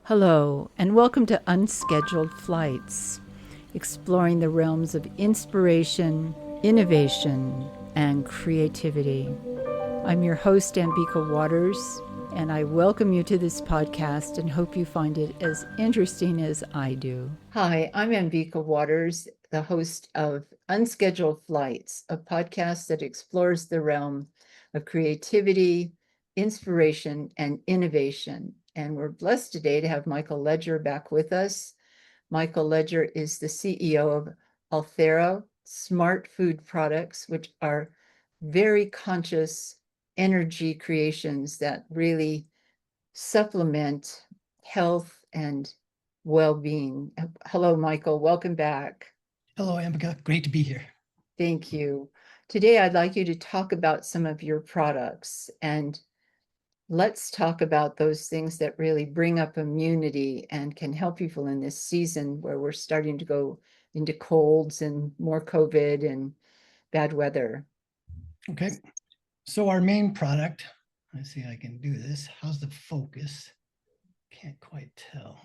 Hello, and welcome to Unscheduled Flights, exploring the realms of inspiration, innovation, and creativity. I'm your host, Ambika Waters, and I welcome you to this podcast and hope you find it as interesting as I do. Hi, I'm Ambika Waters, the host of Unscheduled Flights, a podcast that explores the realm of creativity, inspiration, and innovation. And we're blessed today to have Michael LEGER back with us. Michael LEGER is the CEO of Althera Smart Food Products, which are very conscious energy creations that really supplement health and well-being. Hello, Michael. Welcome back. Hello, Ambika. Great to be here. Thank you. Today, I'd like you to talk about some of your products, and let's talk about those things that really bring up immunity and can help people in this season where we're starting to go into colds and more COVID and bad weather. Okay. So our main product, let's see if I can do this. How's the focus? Can't quite tell.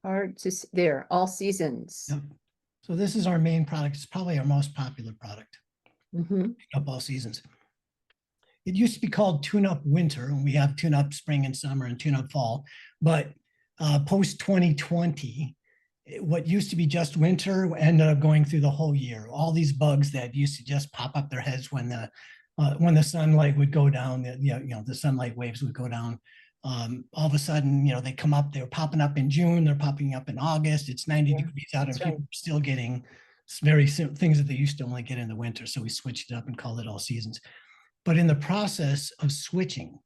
Hard to see there, all seasons. Yep. So this is our main product. It's probably our most popular product. Up all seasons. It used to be called Tune Up Winter, and we have Tune Up Spring and Summer and Tune Up Fall. But post 2020, what used to be just winter ended up going through the whole year. All these bugs that used to just pop up their heads when the sunlight would go down, the sunlight waves would go down. All of a sudden, they come up. They were popping up in June. They're popping up in August. It's 90 degrees out, and people are still getting very things that they used to only get in the winter. So we switched it up and called it all seasons. But in the process of switching,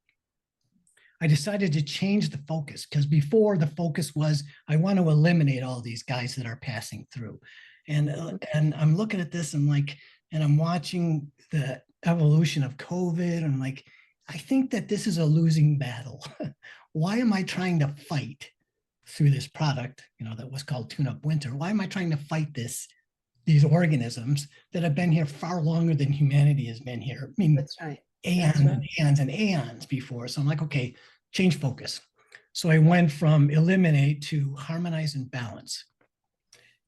I decided to change the focus, because before the focus was, I want to eliminate all these guys that are passing through. And I'm looking at this and I'm watching the evolution of COVID. I'm like, I think that this is a losing battle. Why am I trying to fight through this product, that was called Tune Up Winter? Why am I trying to fight these organisms that have been here far longer than humanity has been here? I mean, That's right. Aeons and aeons and aeons before. So I'm like, okay, change focus. So I went from eliminate to harmonize and balance.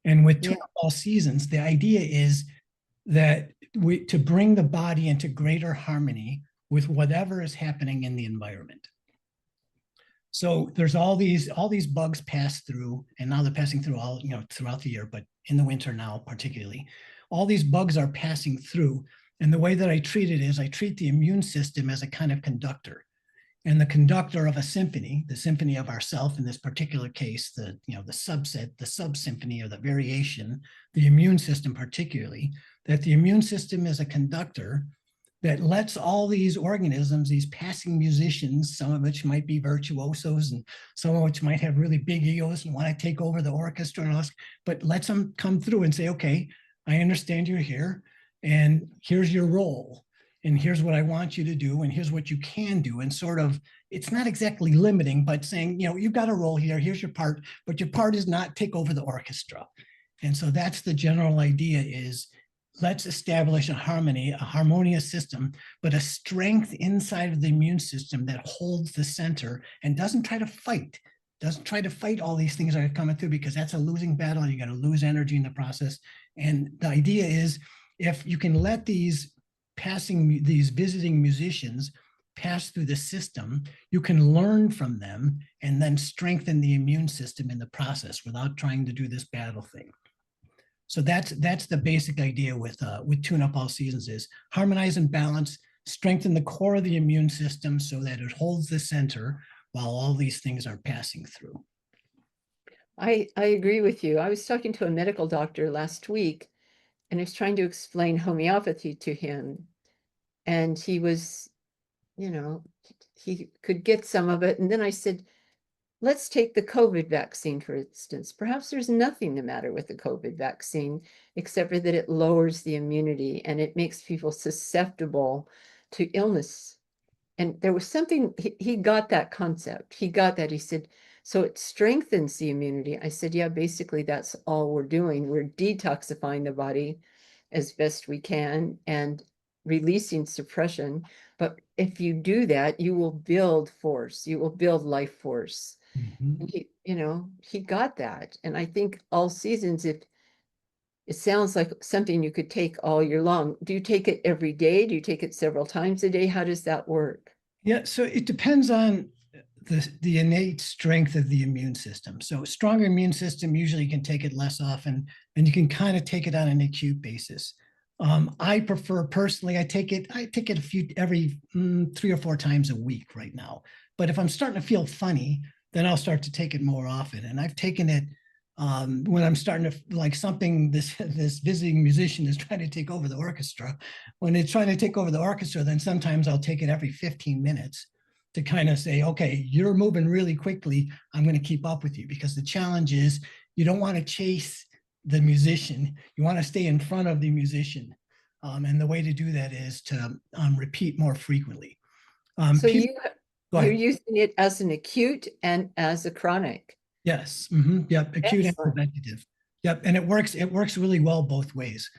And with Tune Up All Seasons, the idea is that to bring the body into greater harmony with whatever is happening in the environment. So there's all these bugs pass through, and now they're passing through all, throughout the year, but in the winter now particularly, all these bugs are passing through. And the way that I treat it is I treat the immune system as a kind of conductor, and the conductor of a symphony, the symphony of ourself in this particular case, the subset, the sub-symphony or the variation, the immune system particularly, that the immune system is a conductor that lets all these organisms, these passing musicians, some of which might be virtuosos and some of which might have really big egos and want to take over the orchestra and all this, but lets them come through and say, okay, I understand you're here, and here's your role, and here's what I want you to do, and here's what you can do. And sort of, it's not exactly limiting, but saying, you've got a role here, here's your part, but your part is not take over the orchestra. And so that's the general idea, is let's establish a harmony, a harmonious system, but a strength inside of the immune system that holds the center and doesn't try to fight all these things that are coming through, because that's a losing battle. You got to lose energy in the process. And the idea is, if you can let these visiting musicians pass through the system, you can learn from them and then strengthen the immune system in the process without trying to do this battle thing. So that's the basic idea with Tune Up All Seasons, is harmonize and balance, strengthen the core of the immune system so that it holds the center while all these things are passing through. I agree with you. I was talking to a medical doctor last week, and I was trying to explain homeopathy to him. And he was, he could get some of it. And then I said, let's take the COVID vaccine, for instance. Perhaps there's nothing the matter with the COVID vaccine, except for that it lowers the immunity and it makes people susceptible to illness. And there was something, he got that concept. He got that. He said, so it strengthens the immunity. I said, yeah, basically that's all we're doing. We're detoxifying the body as best we can and releasing suppression. But if you do that, you will build force, you will build life force. Mhm. And he got that. And I think all seasons, if it sounds like something you could take all year long. Do you take it every day? Do you take it several times a day? How does that work? Yeah, so it depends on the innate strength of the immune system. So stronger immune system, usually you can take it less often, and you can kind of take it on an acute basis. I prefer personally, I take it a few every 3 or 4 times a week right now. But if I'm starting to feel funny, then I'll start to take it more often. And I've taken it when I'm starting to like something this visiting musician is trying to take over the orchestra. When it's trying to take over the orchestra, then sometimes I'll take it every 15 minutes to kind of say, okay, you're moving really quickly. I'm going to keep up with you, because the challenge is you don't want to chase the musician. You want to stay in front of the musician. And the way to do that is to repeat more frequently. So People, go you're ahead. using it as an acute and as a chronic. Yes. Yep. Acute and Excellent. preventative. Yep. And it works. It works really well both ways.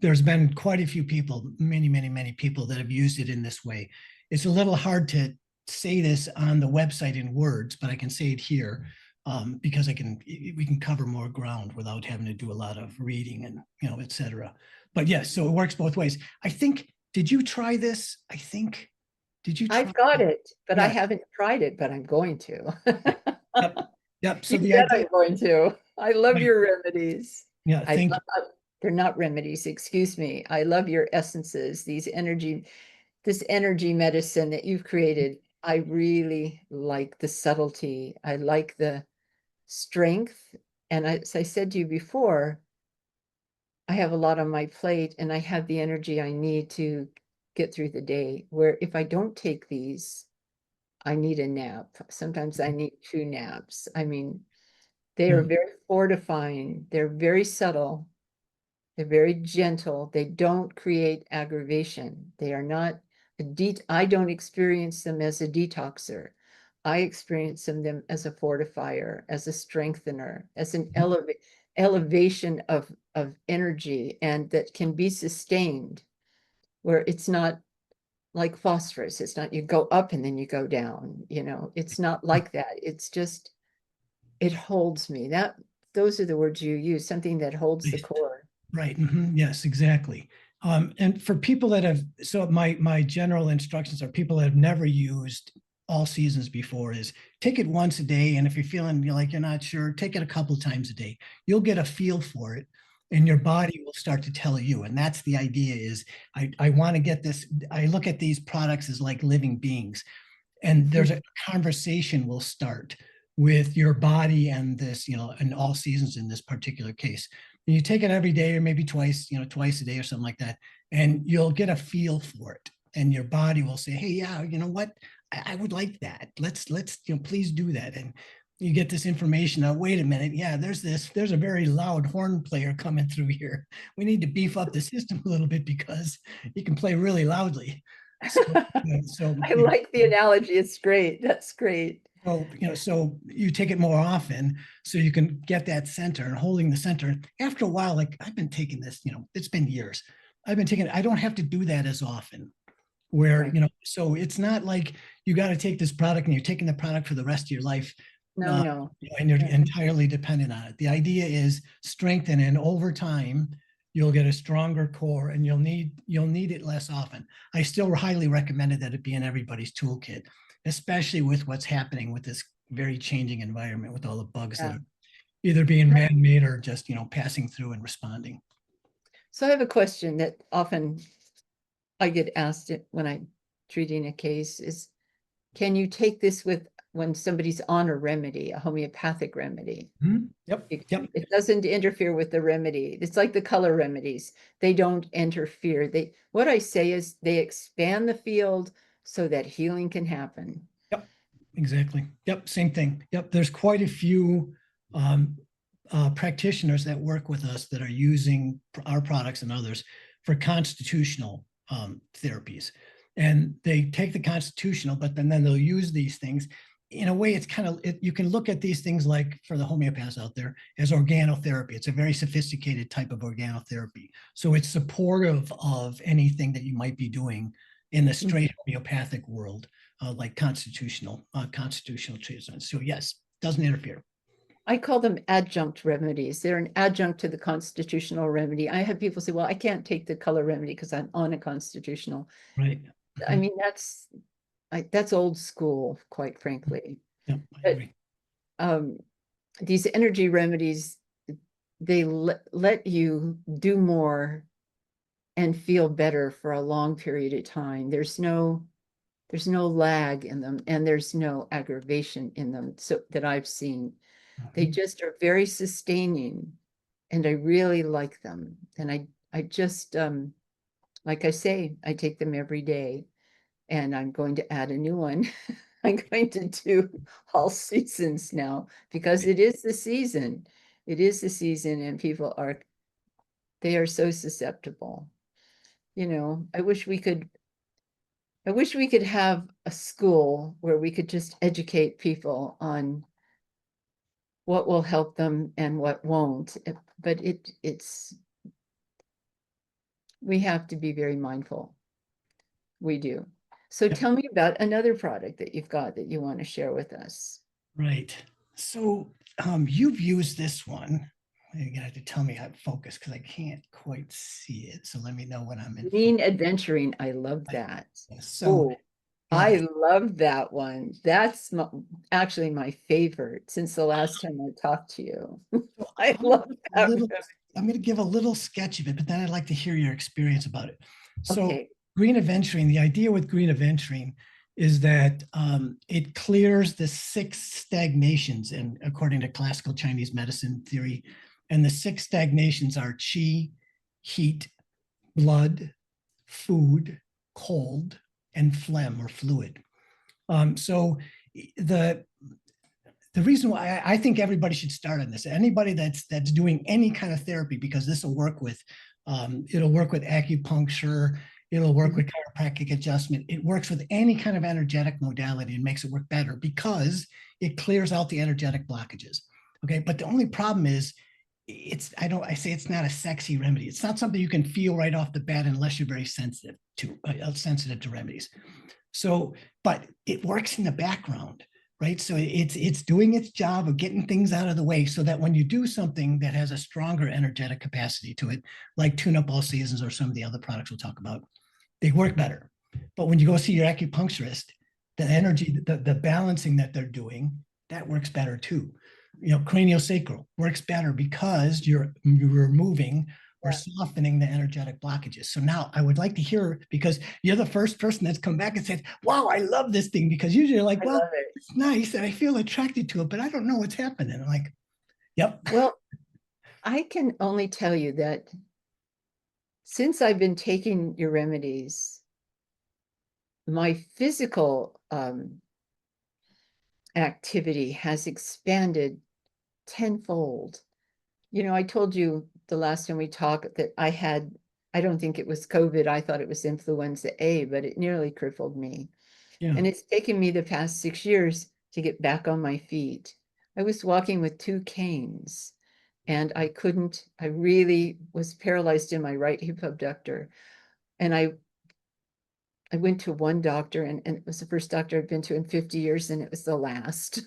There's been quite a few people, many people that have used it in this way. It's a little hard to say this on the website in words, but I can say it here because we can cover more ground without having to do a lot of reading and, et cetera. But yes, so it works both ways. I think, did you try this? Did you try? I've got it, but I Yeah. haven't tried it, but I'm going to. Yep. Yep. So You the bet idea, I'm going to. I love right. your remedies. Yeah. I Thank you. love, they're not remedies, excuse me. I love your essences, this energy medicine that you've created. I really like the subtlety. I like the strength. And as I said to you before, I have a lot on my plate and I have the energy I need to get through the day. Where if I don't take these, I need a nap. Sometimes I need 2 naps. I mean, they are Yeah. very fortifying. They're very subtle. They're very gentle. They don't create aggravation. They are not I don't experience them as a detoxer. I experience them as a fortifier, as a strengthener, as an elevation of energy, and that can be sustained, where it's not like phosphorus. It's not you go up and then you go down, it's not like that. It's just it holds me. Those are the words you use, something that holds the core. Right. Yes, exactly. And for people that have, so my general instructions are people that have never used all seasons before is take it once a day. And if you're feeling like you're not sure, take it a couple of times a day. You'll get a feel for it and your body will start to tell you. And that's the idea is I want to get this. I look at these products as like living beings, and there's a conversation will start with your body and this, and all seasons in this particular case. And you take it every day or maybe twice a day or something like that, and you'll get a feel for it. And your body will say, hey, yeah, you know what? I would like that. Let's, please do that. And you get this information. Now, wait a minute. Yeah, there's a very loud horn player coming through here. We need to beef up the system a little bit because he can play really loudly. So, I like the analogy. It's great. That's great. so you take it more often so you can get that center and holding the center. After a while, like I've been taking this, it's been years. I've been taking it. I don't have to do that as often where, Right. So it's not like you got to take this product and you're taking the product for the rest of your life. No. And you're Yeah. entirely dependent on it. The idea is strengthen, and over time, you'll get a stronger core and you'll need it less often. I still highly recommend that it be in everybody's toolkit, especially with what's happening with this very changing environment with all the bugs that Yeah. are either being man-made or just, passing through and responding. So I have a question that often I get asked it when I'm treating a case is, can you take this with when somebody's on a remedy, a homeopathic remedy? Yep. It doesn't interfere with the remedy. It's like the color remedies. They don't interfere. What I say is they expand the field so that healing can happen. Yep. Exactly. Yep. Same thing. Yep. There's quite a few practitioners that work with us that are using our products and others for constitutional therapies. And they take the constitutional, but then they'll use these things. In a way, it's kind of, you can look at these things like for the homeopaths out there as organotherapy. It's a very sophisticated type of organotherapy. So it's supportive of anything that you might be doing in the straight homeopathic world. like constitutional treatments. So yes, doesn't interfere. I call them adjunct remedies. They're an adjunct to the constitutional remedy. I have people say, well, I can't take the color remedy because I'm on a constitutional. Right. I mean, that's old school, quite frankly. Yeah, I But agree. these energy remedies, they let you do more and feel better for a long period of time. There's no lag in them, and there's no aggravation in them, so that I've seen. They just are very sustaining, and I really like them. And I just, like I say, I take them every day, and I'm going to add a new one. I'm going to do all seasons now because it is the season. It is the season, and people they are so susceptible. You know, I wish we could have a school where we could just educate people on what will help them and what won't. But we have to be very mindful. We do. So Yep. tell me about another product that you've got that you want to share with us. Right. So you've used this one. You're gonna have to tell me how to focus because I can't quite see it. So let me know when I'm in. Green adventuring. I love that. So Oh, I love that one. That's actually my favorite since the last time I talked to you. I love that. I'm going to give a little sketch of it, but then I'd like to hear your experience about it. So Okay. green adventuring, the idea with green adventuring is that it clears the 6 stagnations, and according to classical Chinese medicine theory, and the 6 stagnations are qi, heat, blood, food, cold, and phlegm or fluid. So the reason why I think everybody should start on this, anybody that's doing any kind of therapy, because this will work with, it'll work with acupuncture, it'll work with chiropractic adjustment. It works with any kind of energetic modality and makes it work better because it clears out the energetic blockages. Okay, but the only problem is I say it's not a sexy remedy. It's not something you can feel right off the bat unless you're very sensitive to remedies. So, but it works in the background, right? So it's doing its job of getting things out of the way so that when you do something that has a stronger energetic capacity to it, like Tune Up All Seasons or some of the other products we'll talk about, they work better. But when you go see your acupuncturist, the energy, the balancing that they're doing, that works better too. You know, craniosacral works better because you're removing or softening the energetic blockages. So now I would like to hear, because you're the first person that's come back and said, wow, I love this thing, because usually you're like, well, it's nice and I feel attracted to it, but I don't know what's happening. I'm like, yep. Well, I can only tell you that since I've been taking your remedies, my physical activity has expanded tenfold. You know, I told you the last time we talked that I don't think it was COVID. I thought it was influenza A, but it nearly crippled me. Yeah. And it's taken me the past 6 years to get back on my feet. I was walking with 2 canes and I really was paralyzed in my right hip abductor. And I went to one doctor, and it was the first doctor I'd been to in 50 years, and it was the last.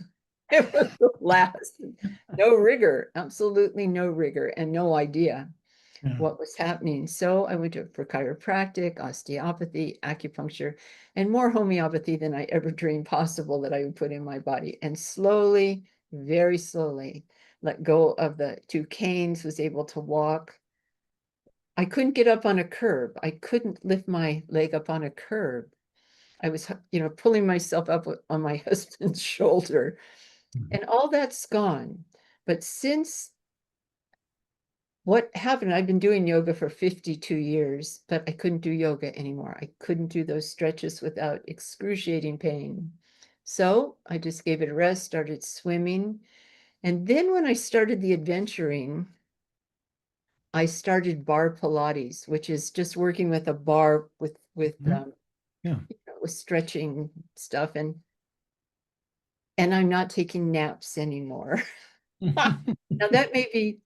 It was the last. No rigor, absolutely no rigor, and no idea what was happening. So I went for chiropractic, osteopathy, acupuncture, and more homeopathy than I ever dreamed possible that I would put in my body. And slowly, very slowly, let go of the 2 canes, was able to walk. I couldn't get up on a curb. I couldn't lift my leg up on a curb. I was, pulling myself up on my husband's shoulder, and all that's gone. But since what happened, I've been doing yoga for 52 years, but I couldn't do yoga anymore. I couldn't do those stretches without excruciating pain. So I just gave it a rest, started swimming. And then when I started the adventuring, I started bar Pilates, which is just working with a bar with stretching stuff, and I'm not taking naps anymore. Now that may be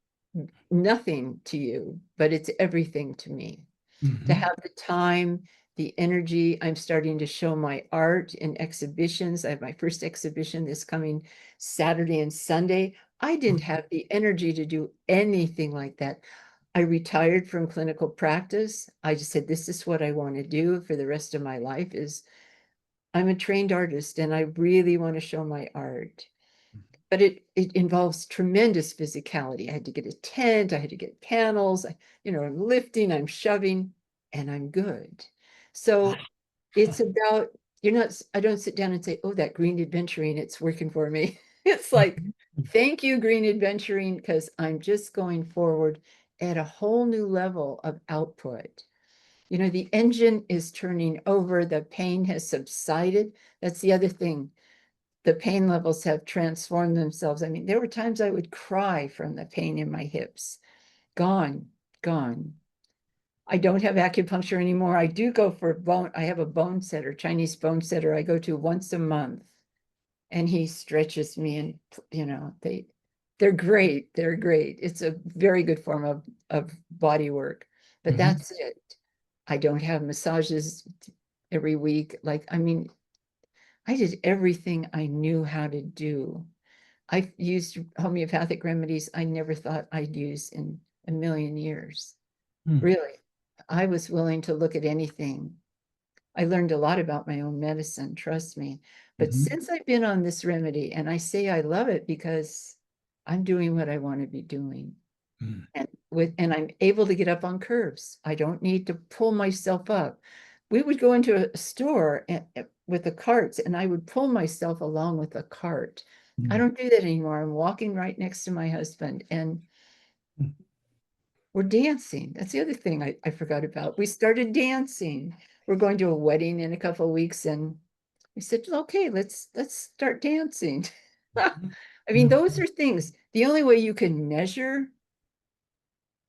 nothing to you, but it's everything to me. To have the time, the energy. I'm starting to show my art in exhibitions. I have my first exhibition this coming Saturday and Sunday. I didn't have the energy to do anything like that. I retired from clinical practice. I just said, this is what I want to do for the rest of my life. Is I'm a trained artist and I really want to show my art. But it involves tremendous physicality. I had to get a tent, I had to get panels, I'm lifting, I'm shoving, and I'm good. So it's about, I don't sit down and say, oh, that green adventuring, it's working for me. It's like, thank you, green adventuring, because I'm just going forward at a whole new level of output. The engine is turning over, the pain has subsided. That's the other thing. The pain levels have transformed themselves. I mean, there were times I would cry from the pain in my hips. Gone, gone. I don't have acupuncture anymore. I do go for bone. I have a bone setter, Chinese bone setter I go to once a month. And he stretches me and, they're great. They're great. It's a very good form of body work, but that's it. I don't have massages every week. I did everything I knew how to do. I've used homeopathic remedies I never thought I'd use in a million years. Really, I was willing to look at anything. I learned a lot about my own medicine, trust me. But since I've been on this remedy, and I say I love it because I'm doing what I want to be doing. And I'm able to get up on curves. I don't need to pull myself up. We would go into a store with the carts and I would pull myself along with the cart. I don't do that anymore. I'm walking right next to my husband and we're dancing. That's the other thing I forgot about. We started dancing. We're going to a wedding in a couple of weeks and we said, okay, let's start dancing. I mean, those are things. The only way you can measure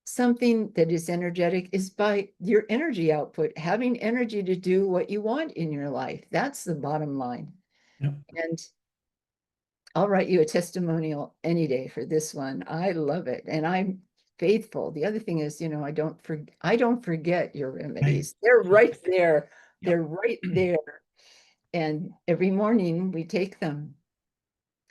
something that is energetic is by your energy output, having energy to do what you want in your life. That's the bottom line. And I'll write you a testimonial any day for this one. I love it. And I'm faithful. The other thing is, I don't forget your remedies. They're right there. They're right there. And every morning we take them.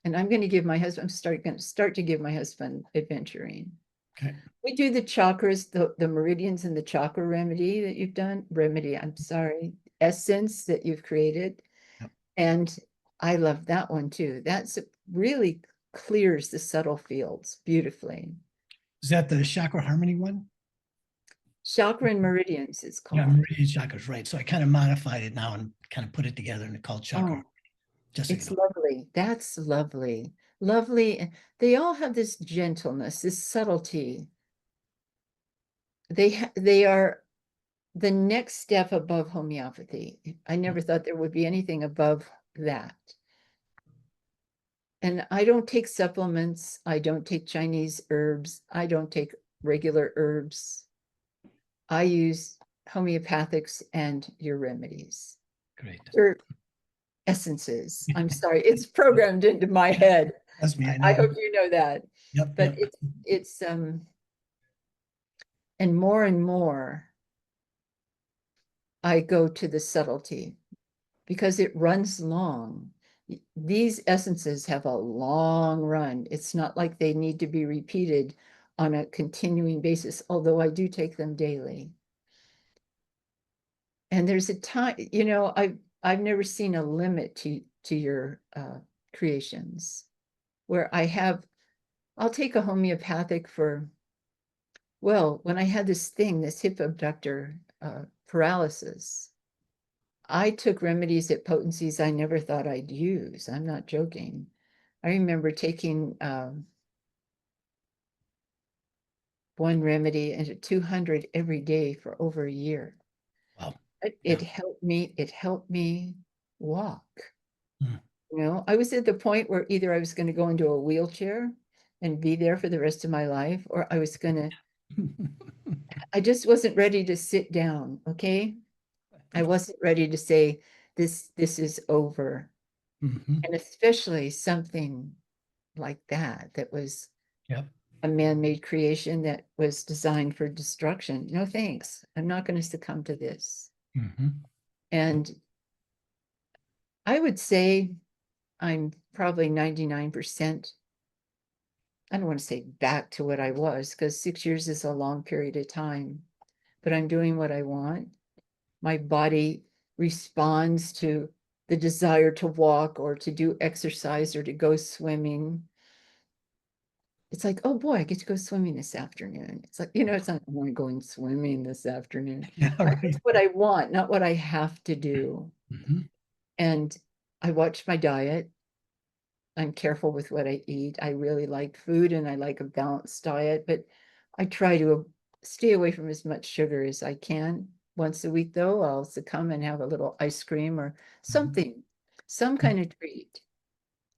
And I'm going to give my husband, going to start to give my husband adventuring. Okay. We do the chakras, the meridians and the chakra remedy that you've done. I'm sorry, essence that you've created. And I love that one too. That's really clears the subtle fields beautifully. Is that the chakra harmony one? Chakra and meridians, it's called. Yeah, meridian chakras, right. So I kind of modified it now and kind of put it together and called chakra. It's lovely. That's lovely. Lovely. They all have this gentleness, this subtlety. They are the next step above homeopathy. I never thought there would be anything above that. And I don't take supplements. I don't take Chinese herbs. I don't take regular herbs. I use homeopathics and your remedies. Great. Your essences. I'm sorry. It's programmed into my head. That's me. I hope you know that. Yep. But it's and more I go to the subtlety because it runs long. These essences have a long run. It's not like they need to be repeated on a continuing basis, although I do take them daily. And there's a time, I've never seen a limit to your creations where I'll take a homeopathic for, well, when I had this hip abductor paralysis, I took remedies at potencies I never thought I'd use. I'm not joking. I remember taking one remedy and 200 every day for over a year. Wow. It helped me walk. I was at the point where either I was going to go into a wheelchair and be there for the rest of my life, or I just wasn't ready to sit down. Okay. I wasn't ready to say this is over. And especially something like that was a man-made creation that was designed for destruction. No thanks. I'm not going to succumb to this. And I would say I'm probably 99%. I don't want to say back to what I was, because 6 years is a long period of time, but I'm doing what I want. My body responds to the desire to walk or to do exercise or to go swimming. It's like, oh boy, I get to go swimming this afternoon. It's like, it's not, I want to go swimming this afternoon. Yeah, right. It's what I want, not what I have to do. Mhm. And I watch my diet. I'm careful with what I eat. I really like food and I like a balanced diet, but I try to stay away from as much sugar as I can. Once a week, though, I'll succumb and have a little ice cream or something, some kind of treat.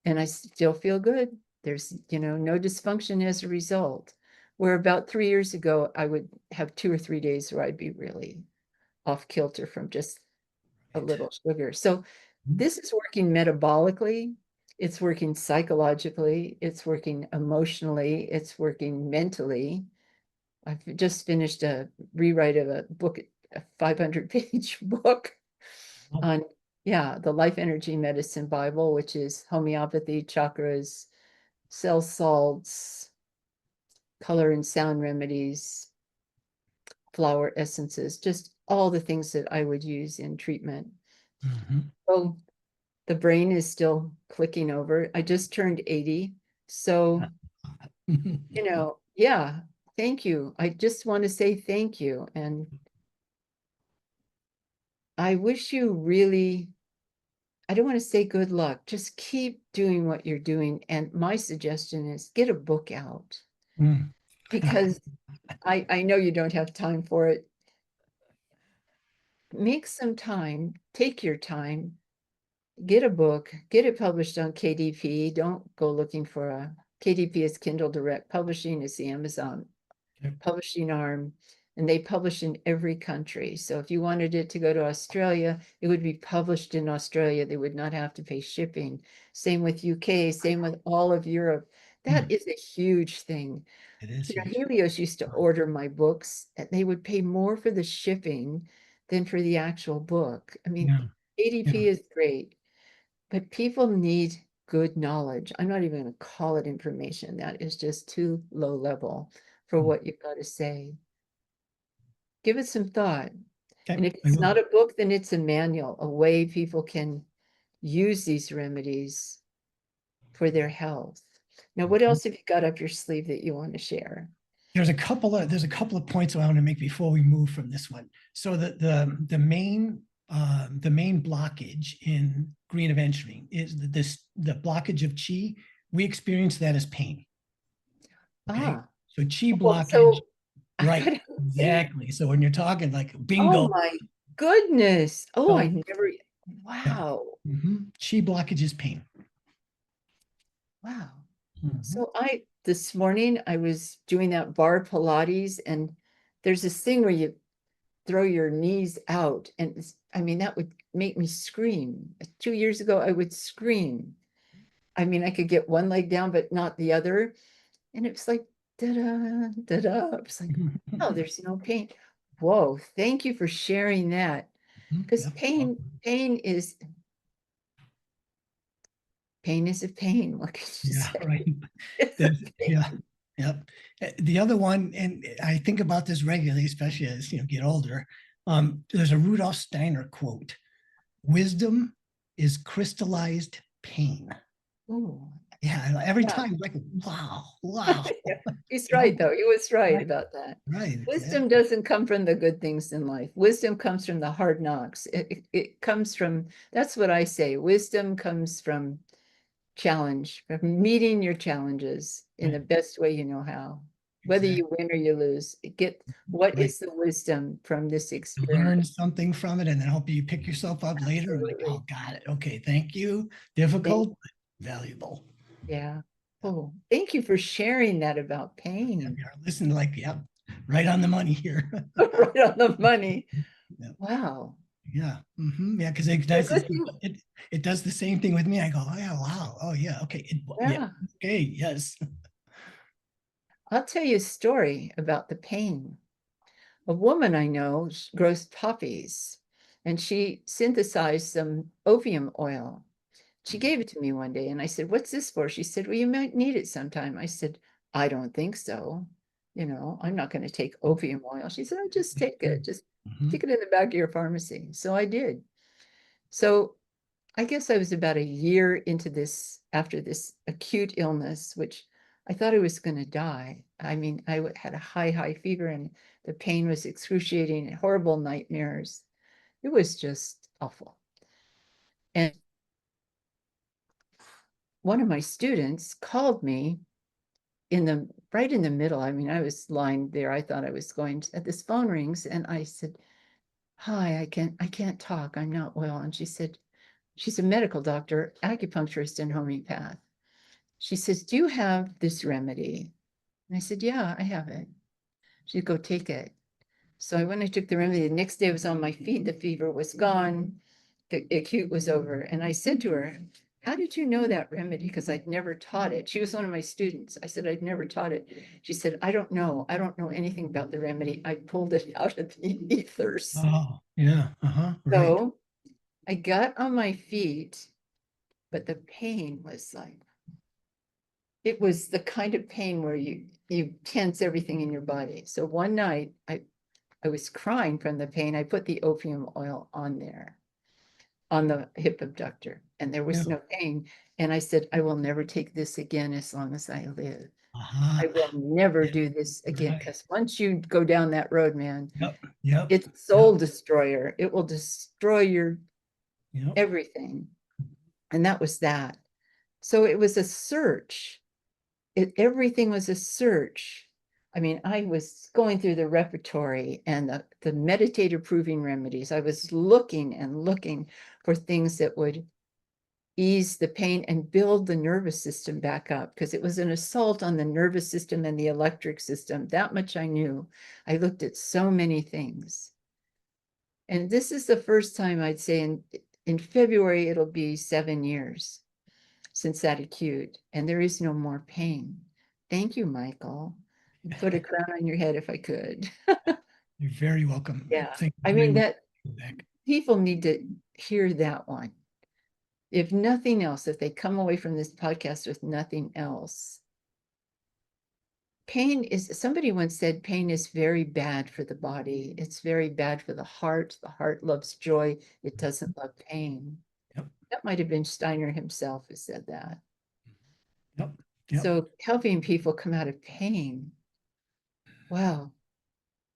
And I still feel good. There's, no dysfunction as a result. Where about 3 years ago, I would have 2 or 3 days where I'd be really off kilter from just a little sugar. So this is working metabolically, it's working psychologically, it's working emotionally, it's working mentally. I've just finished a rewrite of a book, a 500-page book Oh. on, the Life Energy Medicine Bible, which is homeopathy, chakras, cell salts, color and sound remedies, flower essences, just all the things that I would use in treatment. Mhm. So the brain is still clicking over. I just turned 80. So, thank you. I just want to say thank you. And I wish you really, I don't want to say good luck, just keep doing what you're doing. And my suggestion is get a book out, Mm. because I know you don't have time for it. Make some time, take your time, get a book, get it published on KDP. Don't go looking for a KDP is Kindle Direct Publishing, is the Amazon Yep. publishing arm, and they publish in every country. So if you wanted it to go to Australia, it would be published in Australia. They would not have to pay shipping. Same with UK, same with all of Europe. That is a huge thing. It is huge. Helios used to order my books, and they would pay more for the shipping than for the actual book. I mean, Yeah. ADP Yeah. is great, but people need good knowledge. I'm not even going to call it information. That is just too low level for what you've got to say. Give it some thought. Okay, And if I it's will. not a book, then it's a manual, a way people can use these remedies for their health. Now, what else have you got up your sleeve that you want to share? There's a couple of points I want to make before we move from this one. So the main blockage in green eventually is the blockage of chi. We experience that as pain. Okay, so chi blockage, So right? Exactly. So when you're talking like oh bingo, my goodness. Oh, I so, never, yeah. wow. Chi blockage is pain. Wow. Mhm. So this morning I was doing that bar Pilates, and there's this thing where you throw your knees out, and I mean, that would make me scream. 2 years ago, I would scream. I mean, I could get one leg down, but not the other. And it was like, da-da, da-da. It's like, oh, there's no pain. Whoa, thank you for sharing that. Because Yeah. pain is a pain. What can you Yeah, say? right. It's a pain. Yeah, yep. The other one, and I think about this regularly, especially as get older. There's a Rudolf Steiner quote: "Wisdom is crystallized pain." Ooh. Yeah, every Yeah. time, like, wow, wow. Yeah, he's You know? right, though. He was right Right, about that. right, Wisdom exactly. doesn't come from the good things in life. Wisdom comes from the hard knocks. It comes from, that's what I say. Wisdom comes from challenge, from meeting your challenges in the Right, best way you know how. Whether exactly. you win or you lose, what Right. is the wisdom from this You experience? learn something from it, and then help you pick yourself up later. And like, Absolutely. oh, got it. Okay, thank you. Thank, Difficult, but valuable. yeah. Yeah. Oh, thank you for sharing that about pain. Yeah, listen, like, yeah, right on the money here. Right on the money. Yeah. Wow. Yeah. Yeah. Because The good thing, it does the same thing with me. I go, oh yeah, wow. Oh yeah. Okay. Yeah. yeah. Okay. Yes. I'll tell you a story about the pain. A woman I know grows poppies, and she synthesized some opium oil. She gave it to me one day and I said, "What's this for?" She said, "Well, you might need it sometime." I said, "I don't think so. I'm not going to take opium oil." She said, "Oh, just take it. Just stick it in the back of your pharmacy." So I did. So I guess I was about a year into this, after this acute illness, which I thought I was going to die. I mean, I had a high fever and the pain was excruciating and horrible nightmares. It was just awful. And one of my students called me right in the middle. I mean, I was lying there. I thought I was going to, this phone rings and I said, "Hi, I can't talk. I'm not well." And she said, she's a medical doctor, acupuncturist and homeopath. She says, "Do you have this remedy?" And I said, "Yeah, I have it." She said, "Go take it." So I went and took the remedy. The next day I was on my feet. The fever was gone. The acute was over. And I said to her, "How did you know that remedy?" Because I'd never taught it. She was one of my students. I said, "I'd never taught it." She said, "I don't know. I don't know anything about the remedy. I pulled it out of the ethers." Oh, yeah. Right. So I got on my feet, but the pain was like, it was the kind of pain where you tense everything in your body. So one night I was crying from the pain. I put the opium oil on there, on the hip abductor, and there was Yeah. no pain. And I said, "I will never take this again as long as I live. Uh-huh. I will never Yeah. do this again." Right. Because once you go down that road, man, Yep. it's soul destroyer. It will destroy your Yep. everything. And that was that. So it was a search. Everything was a search. I mean, I was going through the repertory and the meditative proving remedies. I was looking and looking for things that would ease the pain and build the nervous system back up, because it was an assault on the nervous system and the electric system. That much I knew. I looked at so many things. And this is the first time, I'd say, in February, it'll be 7 years since that acute, and there is no more pain. Thank you, Michael. Put a crown on your head if I could. You're very welcome. Yeah. Thank you I very mean, much. that people need to hear that one. If nothing else, if they come away from this podcast with nothing else, pain is, somebody once said, pain is very bad for the body. It's very bad for the heart. The heart loves joy. It doesn't love pain. Yep. That might have been Steiner himself who said that. Yep. Yep. So helping people come out of pain. Wow,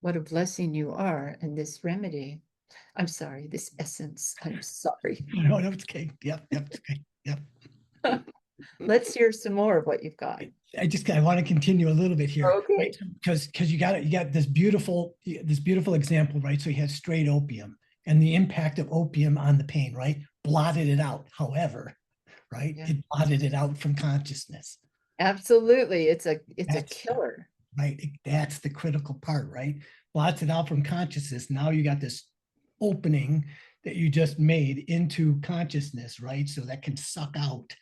what a blessing you are, and this remedy. I'm sorry, this essence. I'm sorry. No, no, it's okay. Yep. It's okay. Yep. Let's hear some more of what you've got. I want to continue a little bit here, Okay. right? Because you got this beautiful example, right? So you had straight opium and the impact of opium on the pain, right? Blotted it out. However, right? Yeah. It blotted it out from consciousness. Absolutely. It's a That's killer. right. That's the critical part, right? Blots it out from consciousness. Now you got this opening that you just made into consciousness, right? So that can suck out.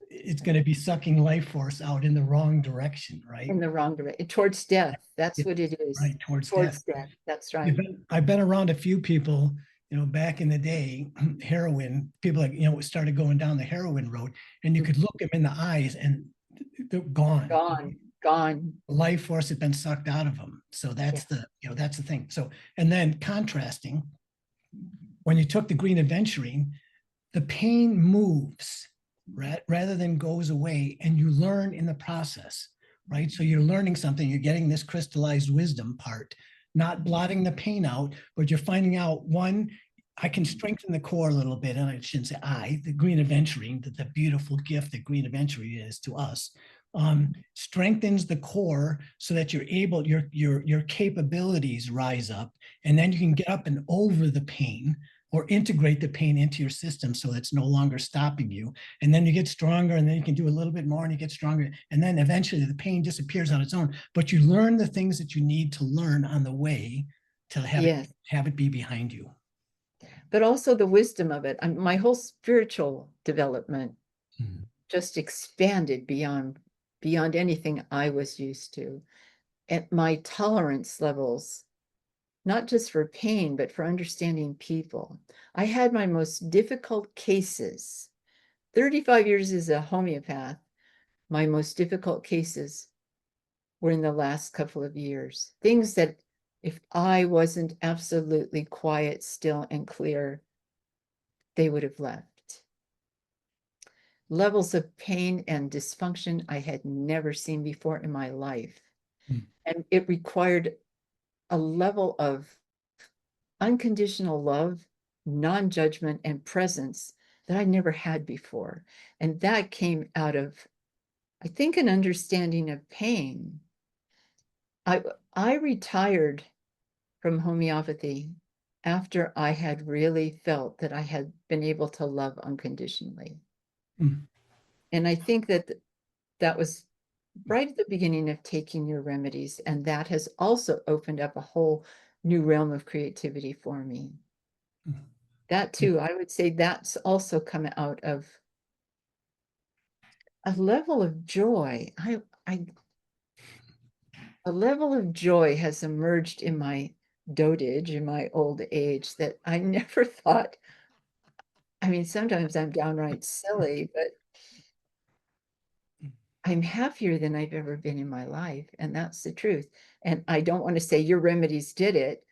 It's going to be sucking life force out in the wrong direction, right? In the wrong direction, towards death. That's Yeah, what it is. right, towards Towards death. death. That's right. I've been around a few people, back in the day, heroin, people started going down the heroin road, and you could look them in the eyes and they're gone. Gone. Life force had been sucked out of them. So that's that's the thing. So, and then contrasting, when you took the green aventurine, the pain moves rather than goes away, and you learn in the process, right? So you're learning something, you're getting this crystallized wisdom part, not blotting the pain out, but you're finding out, one, I can strengthen the core a little bit, and I shouldn't say the green aventurine, the beautiful gift that green aventurine is to us, strengthens the core so that you're able, your capabilities rise up, and then you can get up and over the pain, or integrate the pain into your system so it's no longer stopping you. And then you get stronger, and then you can do a little bit more and you get stronger. And then eventually the pain disappears on its own, but you learn the things that you need to learn on the way to have it be behind you. But also the wisdom of it. My whole spiritual development just expanded beyond anything I was used to. And my tolerance levels not just for pain, but for understanding people. I had my most difficult cases. 35 years as a homeopath, my most difficult cases were in the last couple of years. Things that if I wasn't absolutely quiet, still, and clear, they would have left. Levels of pain and dysfunction I had never seen before in my life. And it required a level of unconditional love, non-judgment, and presence that I never had before. And that came out of, I think, an understanding of pain. I retired from homeopathy after I had really felt that I had been able to love unconditionally. Mm. And I think that that was right at the beginning of taking your remedies. And that has also opened up a whole new realm of creativity for me. Mm. That too, I would say that's also come out of a level of joy. A level of joy has emerged in my dotage, in my old age, that I never thought. I mean, sometimes I'm downright silly, but I'm happier than I've ever been in my life. And that's the truth. And I don't want to say your remedies did it.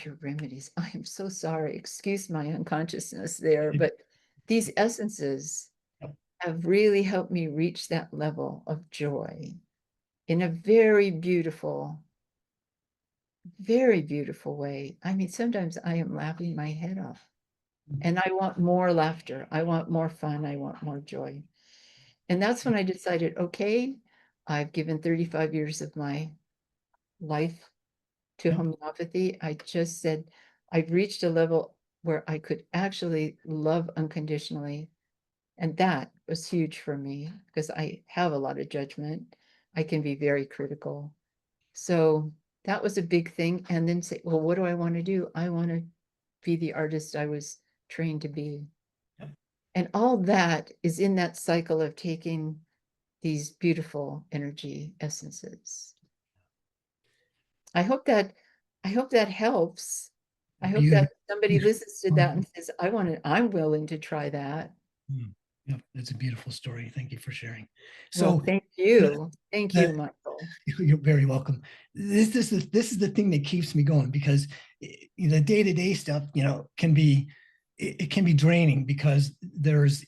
Your remedies, I am so sorry. Excuse my unconsciousness there, but these essences Yep. have really helped me reach that level of joy in a very beautiful way. I mean, sometimes I am laughing my head off and I want more laughter. I want more fun. I want more joy. And that's when I decided, okay, I've given 35 years of my life to Yep. homeopathy. I just said, I've reached a level where I could actually love unconditionally. And that was huge for me because I have a lot of judgment. I can be very critical. So that was a big thing. And then say, well, what do I want to do? I want to be the artist I was trained to be. Yep. And all that is in that cycle of taking these beautiful energy essences. I hope that helps. I hope Beautiful. that somebody listens to that and says, I'm willing to try that. Yep, it's a beautiful story. Thank you for sharing. Well, So thank you. Thank you, the, Michael. you're very welcome. This is the thing that keeps me going because the day-to-day stuff, can be it can be draining because there's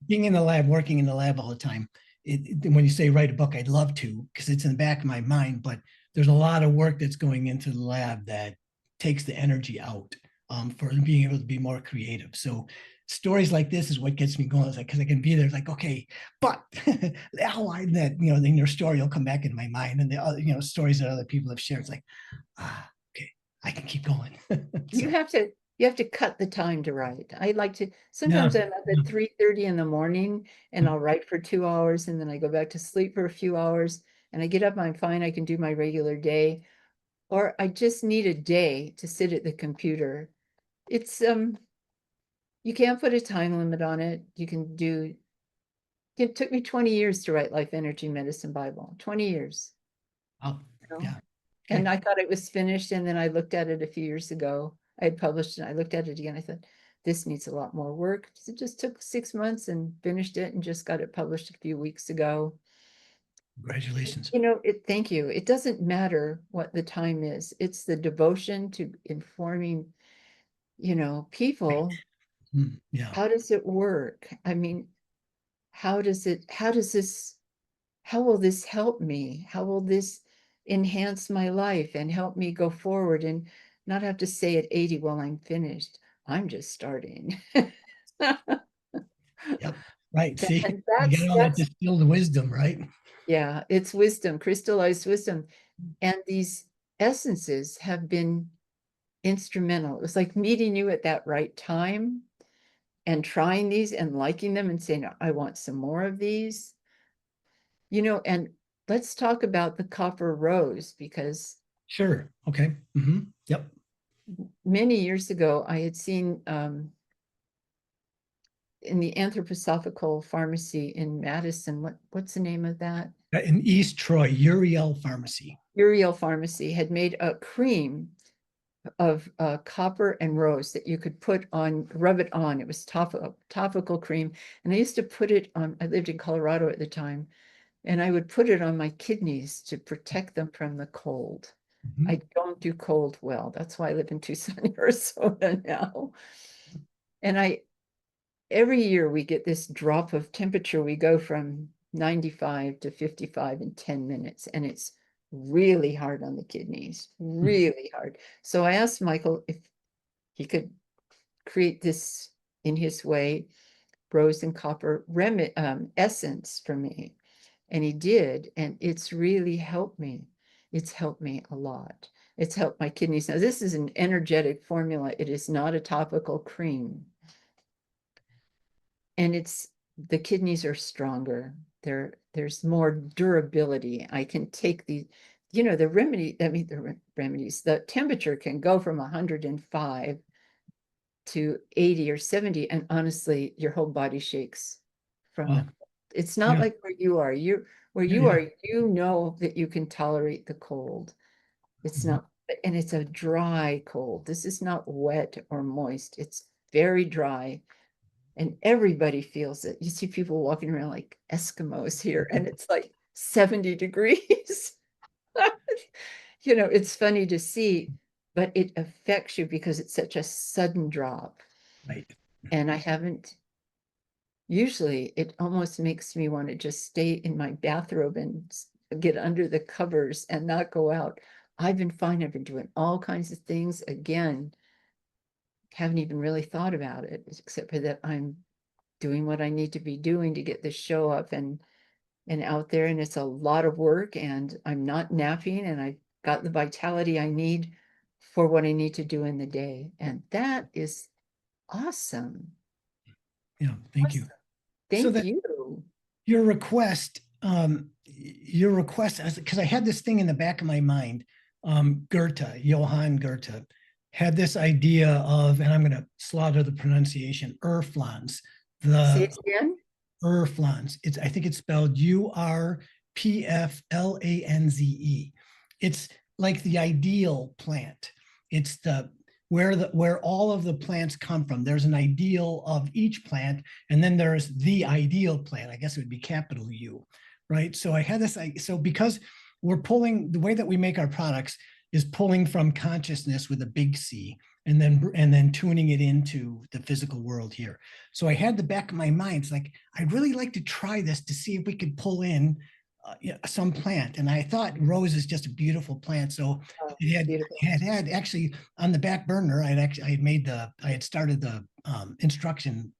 being in the lab, working in the lab all the time. When you say write a book, I'd love to because it's in the back of my mind, but there's a lot of work that's going into the lab that takes the energy out for being able to be more creative. So stories like this is what gets me going. It's like because I can be there, it's like okay, but how I that then your story will come back in my mind, and the other stories that other people have shared. It's like okay, I can keep going. So, You have to cut the time to write. I like to yeah, sometimes I'm up at 3:30 in the morning and I'll write for 2 hours and then I go back to sleep for a few hours and I get up, I'm fine, I can do my regular day. Or I just need a day to sit at the computer. It's you can't put a time limit on it. It took me 20 years to write Life Energy Medicine Bible. 20 years. oh, yeah. And Okay. I thought it was finished. And then I looked at it a few years ago. I had published it. I looked at it again. I thought, this needs a lot more work. It just took 6 months and finished it and just got it published a few weeks ago. Congratulations. Thank you. It doesn't matter what the time is. It's the devotion to informing, people. Yeah. How does it work? I mean, how will this help me? How will this enhance my life and help me go forward and not have to say at 80, well, I'm finished. I'm just starting. Yep. Right. See, And you get all that distilled wisdom, right? yeah, it's wisdom, crystallized wisdom. And these essences have been instrumental. It was like meeting you at that right time and trying these and liking them and saying, I want some more of these. And let's talk about the copper rose because Sure. Okay. Yep. many years ago I had seen in the anthroposophical pharmacy in Madison, what's the name of that? In East Troy, Uriel Pharmacy. Uriel Pharmacy had made a cream of copper and rose that you could rub it on. It was topical cream. And I used to put it on, I lived in Colorado at the time, and I would put it on my kidneys to protect them from the cold. Mhm. I don't do cold well. That's why I live in Tucson, Arizona now. And every year we get this drop of temperature. We go from 95 to 55 in 10 minutes, and it's really hard on the kidneys, really hard. So I asked Michael if he could create this in his way, rose and copper essence for me. And he did, and it's really helped me. It's helped me a lot. It's helped my kidneys. Now, this is an energetic formula. It is not a topical cream. And the kidneys are stronger. There's more durability. I can take the remedies, the temperature can go from 105 to 80 or 70, and honestly, your whole body shakes from Wow. it's not Yeah. like where you are. Where Yeah, you yeah. are, you know that you can tolerate the cold. It's Mhm. not, and it's a dry cold. This is not wet or moist. It's very dry, and everybody feels it. You see people walking around like Eskimos here, and it's like 70 degrees. It's funny to see, but it affects you because it's such a sudden drop. Right. And usually it almost makes me want to just stay in my bathrobe and get under the covers and not go out. I've been fine. I've been doing all kinds of things. Again, haven't even really thought about it, except for that I'm doing what I need to be doing to get this show up and out there. And it's a lot of work, and I'm not napping, and I've got the vitality I need for what I need to do in the day. And that is awesome. Yeah. Thank you. Awesome. So Thank that you. your request, because I had this thing in the back of my mind, Johann Goethe, had this idea of, and I'm going to slaughter the pronunciation, Urflans, Say the it again. Urflans. I think it's spelled Urpflanze. It's like the ideal plant. It's where all of the plants come from. There's an ideal of each plant, and then there's the ideal plant. I guess it would be capital U, right? So I had this. So because we're pulling, the way that we make our products is pulling from consciousness with a big C, and then tuning it into the physical world here. So I had the back of my mind, it's like, I'd really like to try this to see if we could pull in some plant. And I thought rose is just a beautiful plant. So Oh, it beautiful. had actually on the back burner, I had started the instruction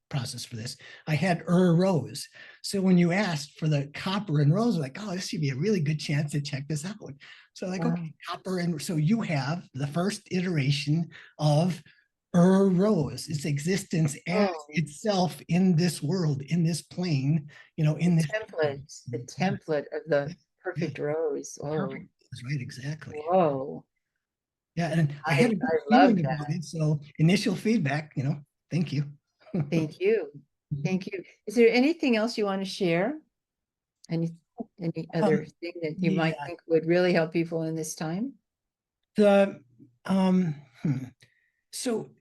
process for this. I had rose. So when you asked for the copper and rose, I'm like, oh, this should be a really good chance to check this out. So like, Wow. okay, copper. And so you have the first iteration of rose, its existence as Oh, itself in this world, in this plane, in this. the Yeah, template of the yeah, perfect rose. Oh, perfect. That's right, exactly. whoa. Yeah, and I I, had a good I love feeling about that. it. So initial feedback, thank you. Thank you. Thank you. Is there anything else you want to share? Any other thing that you might Yeah, think would really help people in this time? the um, hmm. So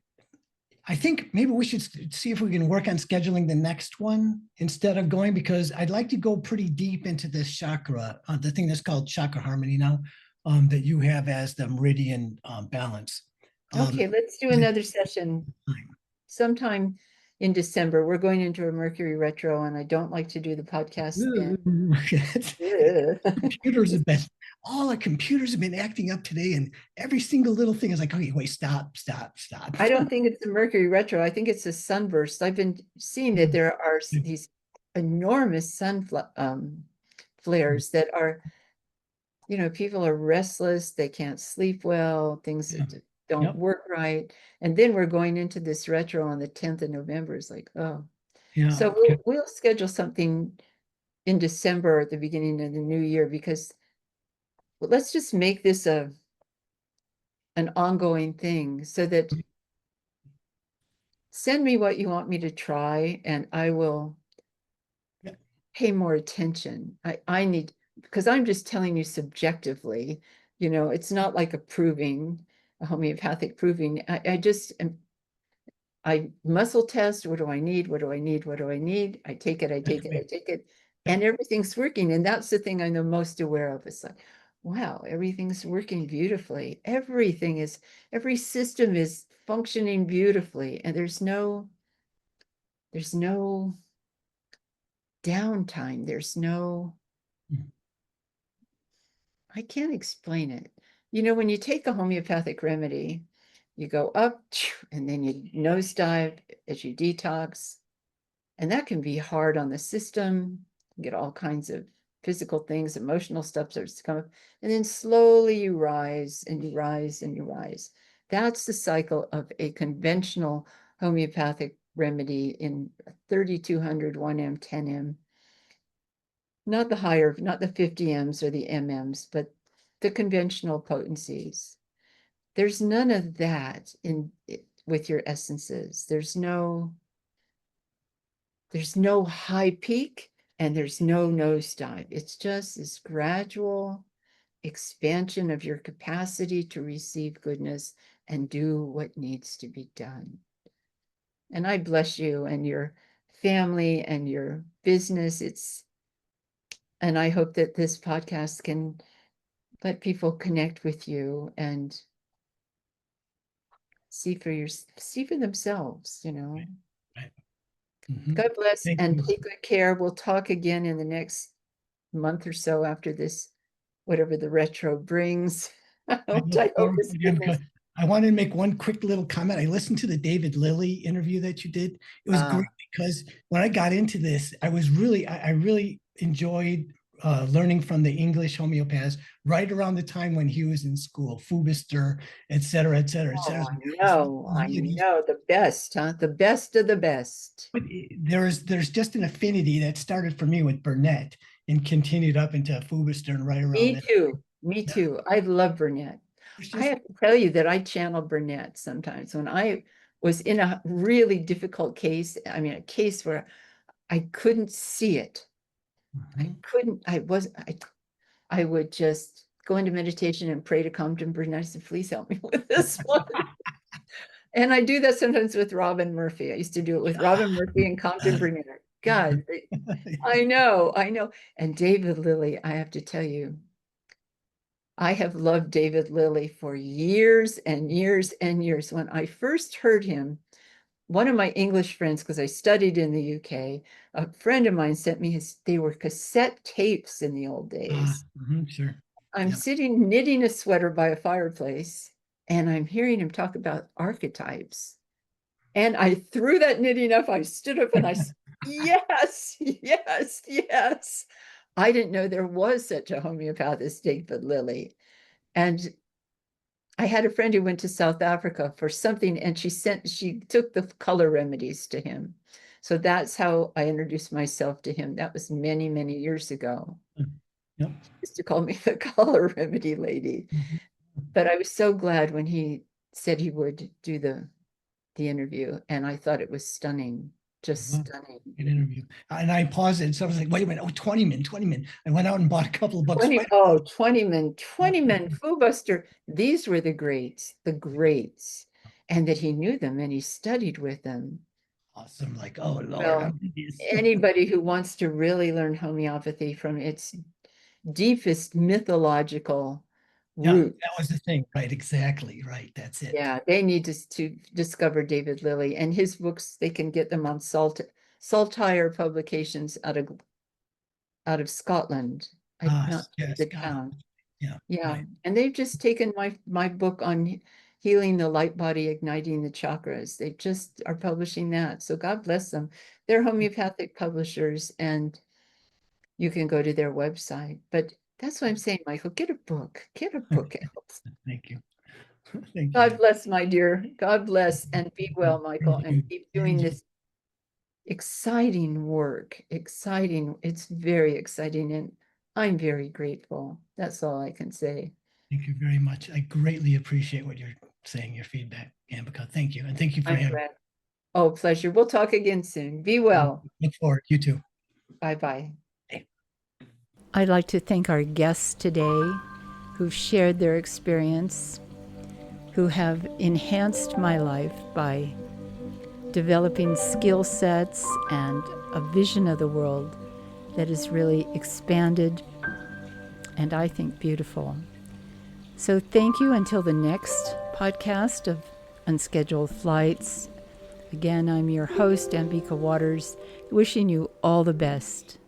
I think maybe we should see if we can work on scheduling the next one instead of going, because I'd like to go pretty deep into this chakra, the thing that's called chakra harmony now, that you have as the meridian balance. Okay, let's do another session sometime in December. We're going into a Mercury retro, and I don't like to do the podcast then. computers have been all the computers have been acting up today, and every single little thing is like, okay, wait, stop. I don't think it's a Mercury retro. I think it's a sunburst. I've been seeing that there are these enormous flares that are, people are restless. They can't sleep well. Things Yeah. don't Yep. work right. And then we're going into this retro on the 10th of November. It's like, oh. Yeah. So we'll schedule something in December at the beginning of the new year, because let's just make this an ongoing thing, so that send me what you want me to try, and I will Yeah. pay more attention. I need, because I'm just telling you subjectively, it's not like approving. a homeopathic proving. I muscle test. What do I need? What do I need? What do I need? I take it, I take it, I take it, and everything's working. And that's the thing I'm the most aware of. It's like, wow, everything's working beautifully. Every system is functioning beautifully, and there's no downtime. I can't explain it. You know, when you take a homeopathic remedy, you go up and then you nosedive as you detox. And that can be hard on the system. You get all kinds of physical things, emotional stuff starts to come up. And then slowly you rise and you rise and you rise. That's the cycle of a conventional homeopathic remedy in 3200, 1M, 10M. Not the higher, not the 50Ms or the MMs, but the conventional potencies. There's none of that with your essences. There's no high peak and there's no nosedive. It's just this gradual expansion of your capacity to receive goodness and do what needs to be done. And I bless you and your family and your business. And I hope that this podcast can let people connect with you and see for themselves, you know. Right. Mhm. God bless Thank and you. take good care. We'll talk again in the next month or so after this, whatever the retro brings. I I hope look forward it's to it, yeah, goodness. because I wanted to make one quick little comment. I listened to the David Lilly interview that you did. It was great because when I got into this, I really enjoyed learning from the English homeopaths right around the time when he was in school, Fubister, et cetera, et cetera, et cetera. I know, the best, huh? The best of the best. But there's just an affinity that started for me with Burnett and continued up into Fubister and right around Me there. too. Me Yeah. too. I love Burnett. It's I just have to tell you that I channel Burnett sometimes when I was in a really difficult case. I mean, a case where I couldn't see it. I would just go into meditation and pray to Compton Burnett. I said, please help me with this one. And I do that sometimes with Robin Murphy. I used to do it with Robin Murphy and Compton Burnett. God, I know. And David Lilly, I have to tell you, I have loved David Lilly for years and years and years. When I first heard him, one of my English friends, because I studied in the UK, a friend of mine sent me they were cassette tapes in the old days. Sure. I'm Yeah. sitting knitting a sweater by a fireplace and I'm hearing him talk about archetypes. And I threw that knitting up. I stood up and I said, yes, yes, yes. I didn't know there was such a homeopath as David Lilly. And I had a friend who went to South Africa for something and she took the color remedies to him. So that's how I introduced myself to him. That was many, many years ago. Yep. He used to call me the color remedy lady. But I was so glad when he said he would do the interview, and I thought it was stunning, just stunning. Good interview. And I paused it. And so I was like, wait a minute. Oh, 20 min, 20 min. I went out and bought a couple of books. 20 men, Fubuster. These were the greats, and that he knew them and he studied with them. Awesome. Like, oh, Lord. Well, anybody who wants to really learn homeopathy from its deepest mythological Yeah, root. that was the thing. Right. Exactly. Right. That's it. Yeah, they need to discover David Lilly and his books. They can get them on Saltire Publications out of Scotland. I'm not sure Yes. the God. town. Yeah. Yeah, Right. and they've just taken my book on healing the light body, igniting the chakras. They just are publishing that. So God bless them. They're homeopathic publishers, and you can go to their website. But that's what I'm saying, Michael. Get a book. Get a book out. Thank you. Thank you. God bless, my dear. God bless, and be well, Michael, and keep doing this exciting work. Exciting. It's very exciting, and I'm very grateful. That's all I can say. Thank you very much. I greatly appreciate what you're saying, your feedback, Ambica. Thank you. And thank you for I'm having glad. Oh, pleasure. We'll talk again soon. Be well. me. Look forward. You too. Bye-bye. I'd like to thank our guests today who've shared their experience, who have enhanced my life by developing skill sets and a vision of the world that is really expanded and I think beautiful. So thank you until the next podcast of Unscheduled Flights. Again, I'm your host, Ambika Waters, wishing you all the best.